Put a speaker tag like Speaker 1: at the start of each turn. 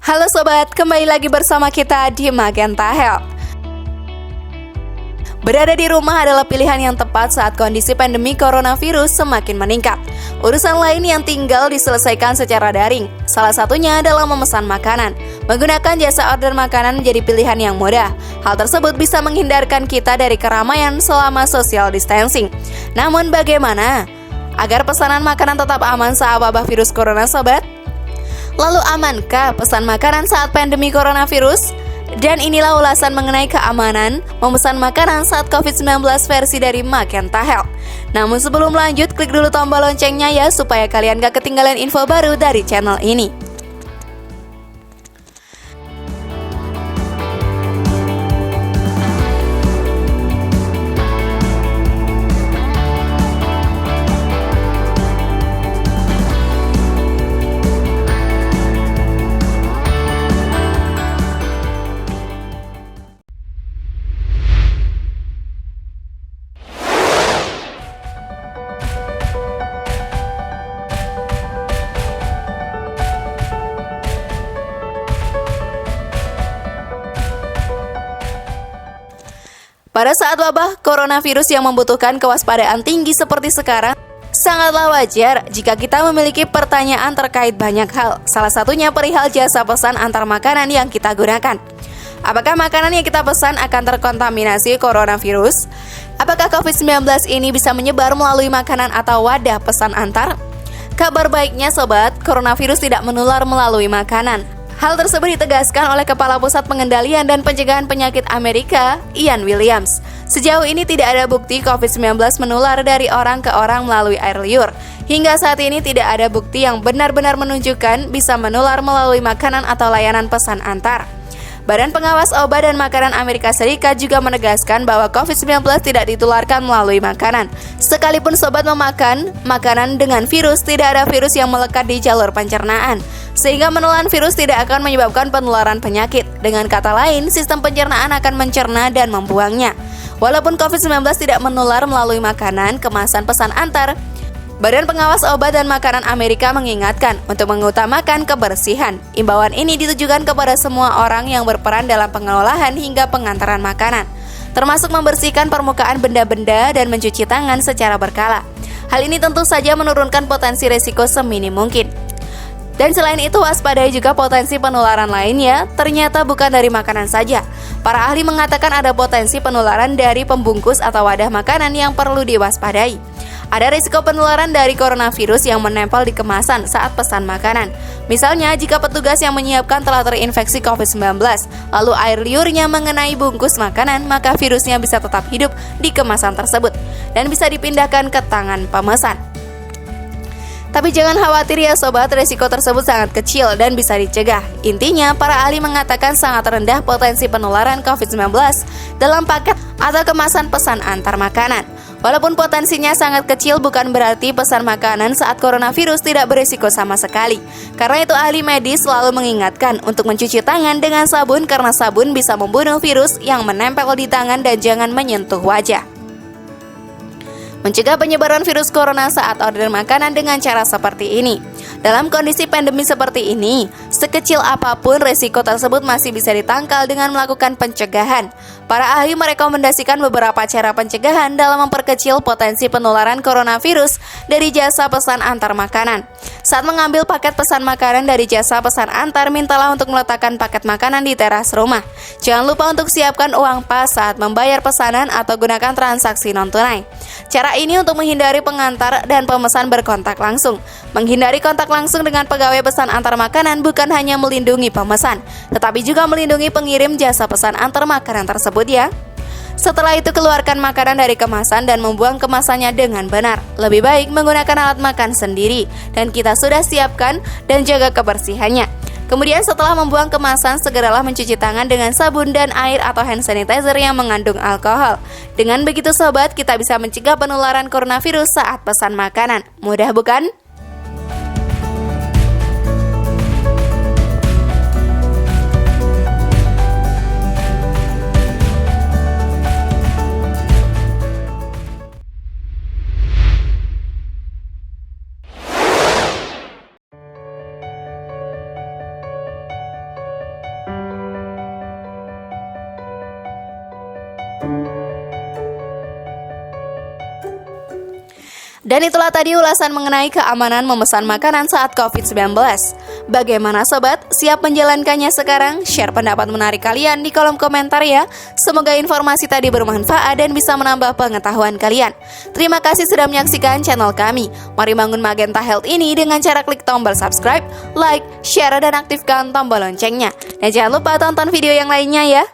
Speaker 1: Halo sobat, kembali lagi bersama kita di Magenta Health. Berada di rumah adalah pilihan yang tepat saat kondisi pandemi coronavirus semakin meningkat. Urusan lain yang tinggal diselesaikan secara daring. Salah satunya adalah memesan makanan. Menggunakan jasa order makanan menjadi pilihan yang mudah. Hal tersebut bisa menghindarkan kita dari keramaian selama social distancing. Namun bagaimana agar pesanan makanan tetap aman saat wabah virus corona, sobat? Lalu amankah pesan makanan saat pandemi coronavirus? Dan inilah ulasan mengenai keamanan memesan makanan saat COVID-19 versi dari Magenta Health. Namun sebelum lanjut, klik dulu tombol loncengnya ya supaya kalian gak ketinggalan info baru dari channel ini. Pada saat wabah coronavirus yang membutuhkan kewaspadaan tinggi seperti sekarang, sangatlah wajar jika kita memiliki pertanyaan terkait banyak hal. Salah satunya perihal jasa pesan antar makanan yang kita gunakan. Apakah makanan yang kita pesan akan terkontaminasi coronavirus? Apakah COVID-19 ini bisa menyebar melalui makanan atau wadah pesan antar? Kabar baiknya sobat, coronavirus tidak menular melalui makanan. Hal tersebut ditegaskan oleh Kepala Pusat Pengendalian dan Pencegahan Penyakit Amerika, Ian Williams. Sejauh ini tidak ada bukti COVID-19 menular dari orang ke orang melalui air liur. Hingga saat ini tidak ada bukti yang benar-benar menunjukkan bisa menular melalui makanan atau layanan pesan antar. Badan Pengawas Obat dan Makanan Amerika Serikat juga menegaskan bahwa COVID-19 tidak ditularkan melalui makanan. Sekalipun sobat memakan makanan dengan virus, tidak ada virus yang melekat di jalur pencernaan, sehingga menelan virus tidak akan menyebabkan penularan penyakit. Dengan kata lain, sistem pencernaan akan mencerna dan membuangnya. Walaupun COVID-19 tidak menular melalui makanan, kemasan pesan antar, Badan Pengawas Obat dan Makanan Amerika mengingatkan untuk mengutamakan kebersihan. Imbauan ini ditujukan kepada semua orang yang berperan dalam pengelolaan hingga pengantaran makanan, termasuk membersihkan permukaan benda-benda dan mencuci tangan secara berkala. Hal ini tentu saja menurunkan potensi risiko seminim mungkin. Dan selain itu, waspadai juga potensi penularan lainnya, ternyata bukan dari makanan saja. Para ahli mengatakan ada potensi penularan dari pembungkus atau wadah makanan yang perlu diwaspadai. Ada risiko penularan dari coronavirus yang menempel di kemasan saat pesan makanan. Misalnya, jika petugas yang menyiapkan telah terinfeksi COVID-19, lalu air liurnya mengenai bungkus makanan, maka virusnya bisa tetap hidup di kemasan tersebut dan bisa dipindahkan ke tangan pemesan. Tapi jangan khawatir ya sobat, risiko tersebut sangat kecil dan bisa dicegah. Intinya, para ahli mengatakan sangat rendah potensi penularan COVID-19 dalam paket atau kemasan pesan antar makanan. Walaupun potensinya sangat kecil, bukan berarti pesan makanan saat coronavirus tidak berisiko sama sekali. Karena itu ahli medis selalu mengingatkan untuk mencuci tangan dengan sabun karena sabun bisa membunuh virus yang menempel di tangan dan jangan menyentuh wajah. Mencegah penyebaran virus corona saat order makanan dengan cara seperti ini. Dalam kondisi pandemi seperti ini, sekecil apapun risiko tersebut masih bisa ditangkal dengan melakukan pencegahan. Para ahli merekomendasikan beberapa cara pencegahan dalam memperkecil potensi penularan coronavirus dari jasa pesan antar makanan. Saat mengambil paket pesan makanan dari jasa pesan antar, mintalah untuk meletakkan paket makanan di teras rumah. Jangan lupa untuk siapkan uang pas saat membayar pesanan atau gunakan transaksi non-tunai. Cara ini untuk menghindari pengantar dan pemesan berkontak langsung. Menghindari kontak langsung dengan pegawai pesan antar makanan bukan hanya melindungi pemesan, tetapi juga melindungi pengirim jasa pesan antar makanan tersebut ya. Setelah itu keluarkan makanan dari kemasan dan membuang kemasannya dengan benar. Lebih baik menggunakan alat makan sendiri dan kita sudah siapkan dan jaga kebersihannya. Kemudian setelah membuang kemasan, segeralah mencuci tangan dengan sabun dan air atau hand sanitizer yang mengandung alkohol. Dengan begitu sobat, kita bisa mencegah penularan coronavirus saat pesan makanan. Mudah bukan? Dan itulah tadi ulasan mengenai keamanan memesan makanan saat COVID-19. Bagaimana sobat? Siap menjalankannya sekarang? Share pendapat menarik kalian di kolom komentar ya. Semoga informasi tadi bermanfaat dan bisa menambah pengetahuan kalian. Terima kasih sudah menyaksikan channel kami. Mari bangun Magenta Health ini dengan cara klik tombol subscribe, like, share, dan aktifkan tombol loncengnya. Dan jangan lupa tonton video yang lainnya ya.